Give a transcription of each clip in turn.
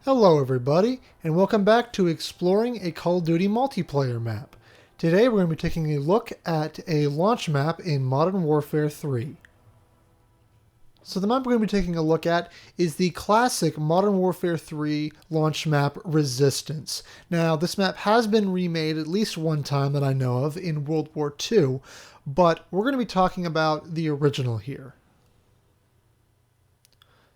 Hello everybody, and welcome back to Exploring a Call of Duty multiplayer map. Today we're going to be taking a look at a launch map in Modern Warfare 3. So the map we're going to be taking a look at is the classic Modern Warfare 3 launch map, Resistance. Now this map has been remade at least one time that I know of in World War II, but we're going to be talking about the original here.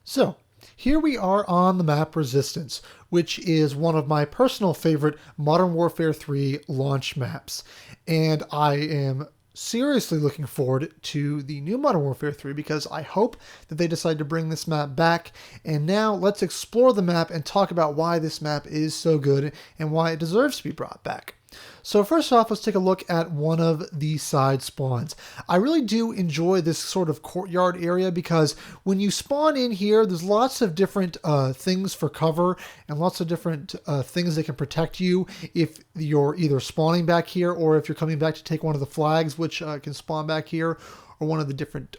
So, here we are on the map Resistance, which is one of my personal favorite Modern Warfare 3 launch maps. And I am seriously looking forward to the new Modern Warfare 3 because I hope that they decide to bring this map back. And now let's explore the map and talk about why this map is so good and why it deserves to be brought back. So first off, let's take a look at one of the side spawns. I really do enjoy this sort of courtyard area because when you spawn in here, there's lots of different things for cover and lots of different things that can protect you if you're either spawning back here or if you're coming back to take one of the flags, which can spawn back here, or one of the different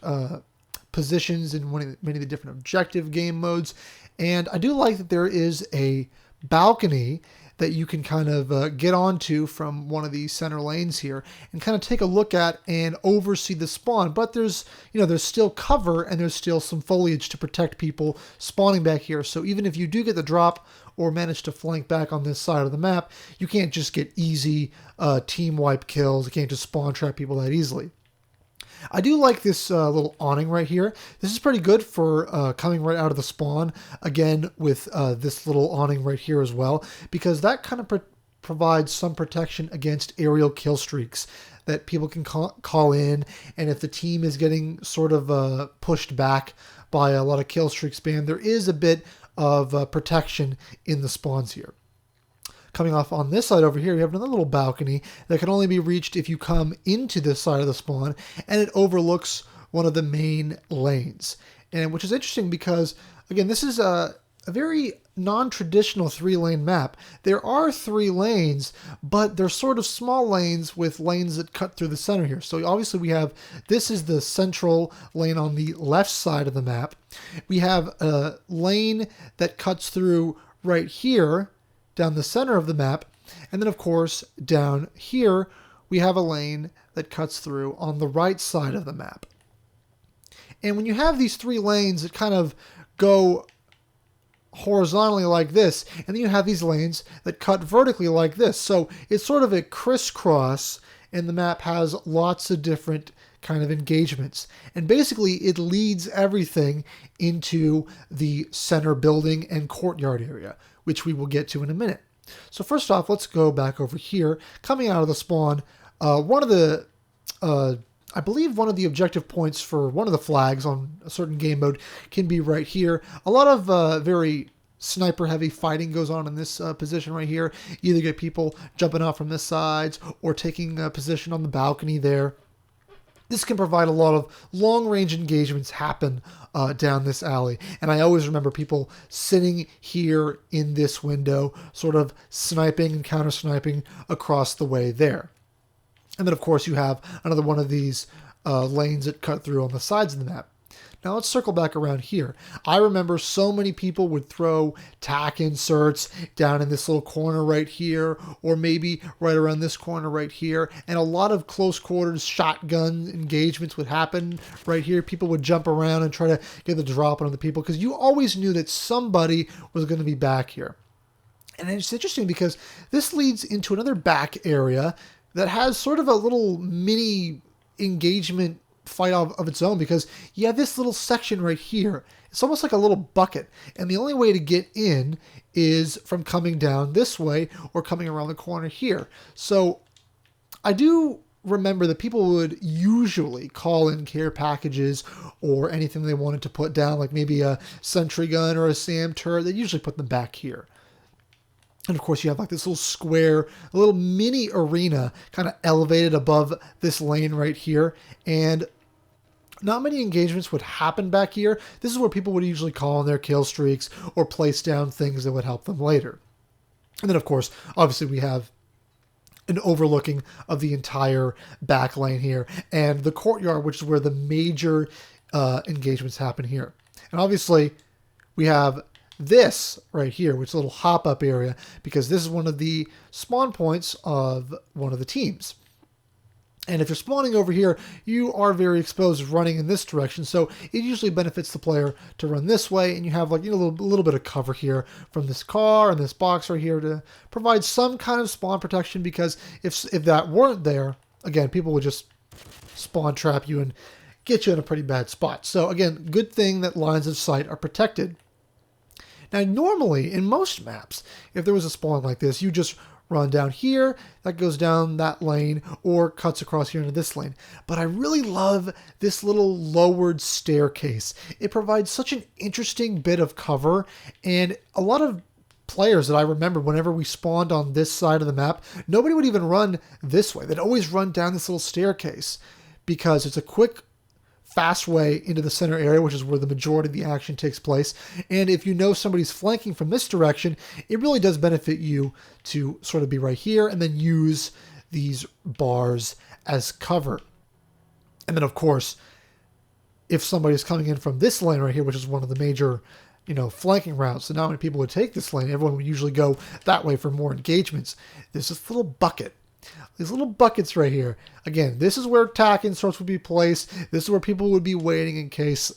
positions in many of the different objective game modes. And I do like that there is a balcony that you can kind of get onto from one of these center lanes here and kind of take a look at and oversee the spawn. But there's still cover and there's still some foliage to protect people spawning back here. So even if you do get the drop or manage to flank back on this side of the map, you can't just get easy team wipe kills. You can't just spawn trap people that easily. I do like this little awning right here. This is pretty good for coming right out of the spawn, again with this little awning right here as well, because that kind of provides some protection against aerial kill streaks that people can call in, and if the team is getting sort of pushed back by a lot of kill streak spam, there is a bit of protection in the spawns here. Coming off on this side over here, you have another little balcony that can only be reached if you come into this side of the spawn, and it overlooks one of the main lanes. And which is interesting because, again, this is a very non-traditional 3-lane map. There are 3 lanes, but they're sort of small lanes with lanes that cut through the center here. So obviously we have, this is the central lane on the left side of the map. We have a lane that cuts through right here, down the center of the map, and then of course down here we have a lane that cuts through on the right side of the map. And when you have these 3 lanes that kind of go horizontally like this, and then you have these lanes that cut vertically like this, so it's sort of a crisscross, and the map has lots of different kind of engagements. And basically it leads everything into the center building and courtyard area, which we will get to in a minute. So first off, let's go back over here. Coming out of the spawn, one of the, I believe one of the objective points for one of the flags on a certain game mode can be right here. A lot of very sniper heavy fighting goes on in this position right here. You either get people jumping out from the sides or taking a position on the balcony there. This can provide a lot of long-range engagements happen down this alley. And I always remember people sitting here in this window, sort of sniping and counter-sniping across the way there. And then, of course, you have another one of these lanes that cut through on the sides of the map. Now let's circle back around here. I remember so many people would throw tack inserts down in this little corner right here, or maybe right around this corner right here, and a lot of close quarters shotgun engagements would happen right here. People would jump around and try to get the drop on other people because you always knew that somebody was going to be back here. And it's interesting because this leads into another back area that has sort of a little mini engagement fight of its own, because you have this little section right here. It's almost like a little bucket, and the only way to get in is from coming down this way or coming around the corner here. So I do remember that people would usually call in care packages or anything they wanted to put down, like maybe a sentry gun or a SAM turret. They usually put them back here. And of course you have like this little square, a little mini arena kind of elevated above this lane right here. And not many engagements would happen back here. This is where people would usually call in their kill streaks or place down things that would help them later. And then of course, obviously we have an overlooking of the entire back lane here and the courtyard, which is where the major engagements happen here. And obviously we have this right here, which is a little hop up area, because this is one of the spawn points of one of the teams. And if you're spawning over here, you are very exposed running in this direction. So it usually benefits the player to run this way, and you have like a little bit of cover here from this car and this box right here to provide some kind of spawn protection, because if that weren't there, again, people would just spawn trap you and get you in a pretty bad spot. So again, good thing that lines of sight are protected. Now, normally in most maps, if there was a spawn like this, you just run down here, that goes down that lane, or cuts across here into this lane. But I really love this little lowered staircase. It provides such an interesting bit of cover, and a lot of players that I remember, whenever we spawned on this side of the map, nobody would even run this way. They'd always run down this little staircase because it's a quick, fast way into the center area, which is where the majority of the action takes place. And if you know somebody's flanking from this direction, it really does benefit you to sort of be right here and then use these bars as cover. And then, of course, if somebody's coming in from this lane right here, which is one of the major, flanking routes, so not many people would take this lane. Everyone would usually go that way for more engagements. There's this little bucket. These little buckets right here. Again, this is where tack inserts would be placed. This is where people would be waiting in case,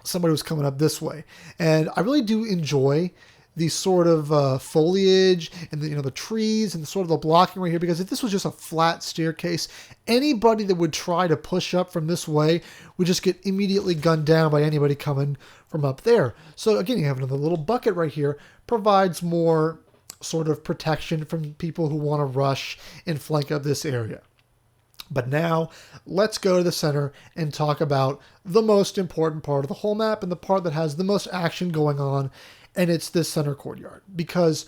somebody was coming up this way. And I really do enjoy the sort of foliage and the trees and sort of the blocking right here, because if this was just a flat staircase, anybody that would try to push up from this way would just get immediately gunned down by anybody coming from up there. So again, you have another little bucket right here, provides more sort of protection from people who want to rush and flank up this area. But now let's go to the center and talk about the most important part of the whole map and the part that has the most action going on, and it's this center courtyard. Because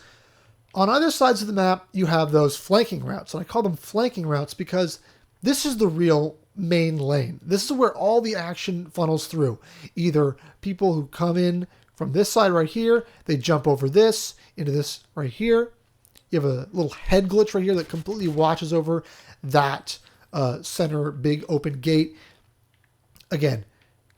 on either sides of the map, you have those flanking routes, and I call them flanking routes because this is the real main lane. This is where all the action funnels through. Either people who come in from this side right here, they jump over this, into this right here. You have a little head glitch right here that completely watches over that center big open gate. Again,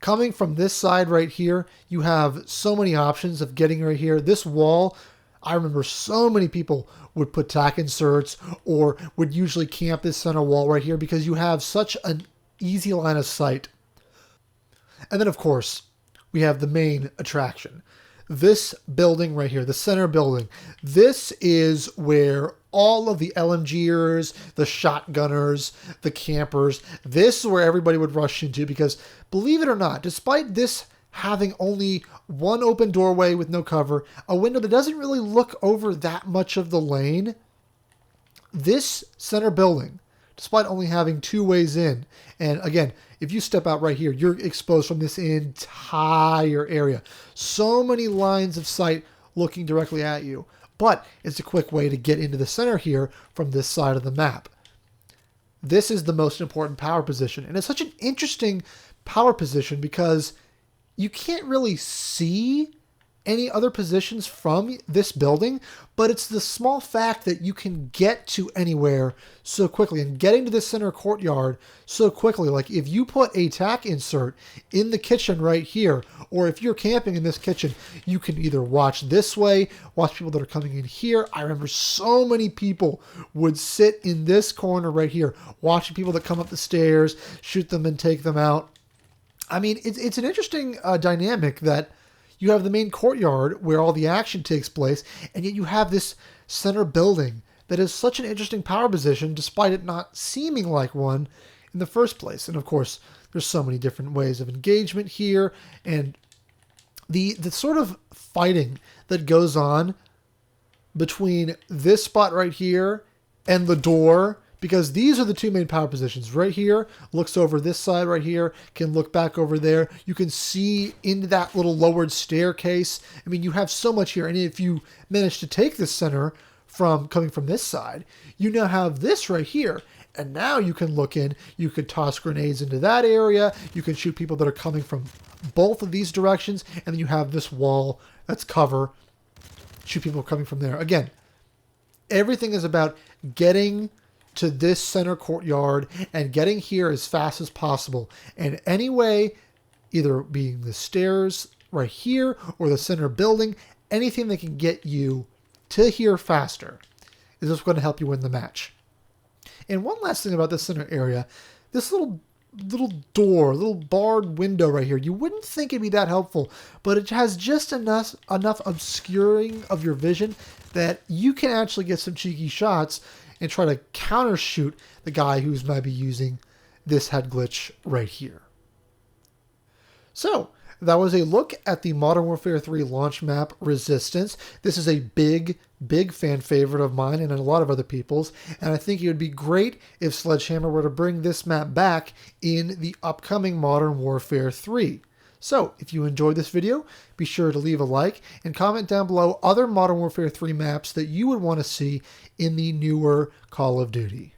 coming from this side right here, you have so many options of getting right here. This wall, I remember so many people would put tack inserts or would usually camp this center wall right here because you have such an easy line of sight. And then, of course, we have the main attraction. This building right here, the center building, this is where all of the LMGers, the shotgunners, the campers, this is where everybody would rush into because, believe it or not, despite this having only one open doorway with no cover, a window that doesn't really look over that much of the lane, this center building, despite only having two ways in, and again, if you step out right here, you're exposed from this entire area. So many lines of sight looking directly at you. But it's a quick way to get into the center here from this side of the map. This is the most important power position. And it's such an interesting power position because you can't really see any other positions from this building, but it's the small fact that you can get to anywhere so quickly and getting to this center courtyard so quickly. Like if you put a tack insert in the kitchen right here, or if you're camping in this kitchen, you can either watch this way, watch people that are coming in here. I remember so many people would sit in this corner right here, watching people that come up the stairs, shoot them and take them out. I mean, it's an interesting dynamic that you have the main courtyard where all the action takes place, and yet you have this center building that is such an interesting power position despite it not seeming like one in the first place. And of course, there's so many different ways of engagement here, and the sort of fighting that goes on between this spot right here and the door, because these are the two main power positions. Right here, looks over this side right here, can look back over there. You can see into that little lowered staircase. I mean, you have so much here. And if you manage to take the center from coming from this side, you now have this right here. And now you can look in, you could toss grenades into that area. You can shoot people that are coming from both of these directions. And then you have this wall that's cover. Shoot people coming from there. Again, everything is about getting to this center courtyard and getting here as fast as possible. And any way, either being the stairs right here or the center building, anything that can get you to here faster is just going to help you win the match. And one last thing about this center area, this little door, little barred window right here, you wouldn't think it'd be that helpful, but it has just enough obscuring of your vision that you can actually get some cheeky shots and try to counter shoot the guy who's maybe using this head glitch right here. So that was a look at the Modern Warfare 3 launch map Resistance. This is a big fan favorite of mine and a lot of other people's, and I think it would be great if Sledgehammer were to bring this map back in the upcoming Modern Warfare 3. So, if you enjoyed this video, be sure to leave a like and comment down below other Modern Warfare 3 maps that you would want to see in the newer Call of Duty.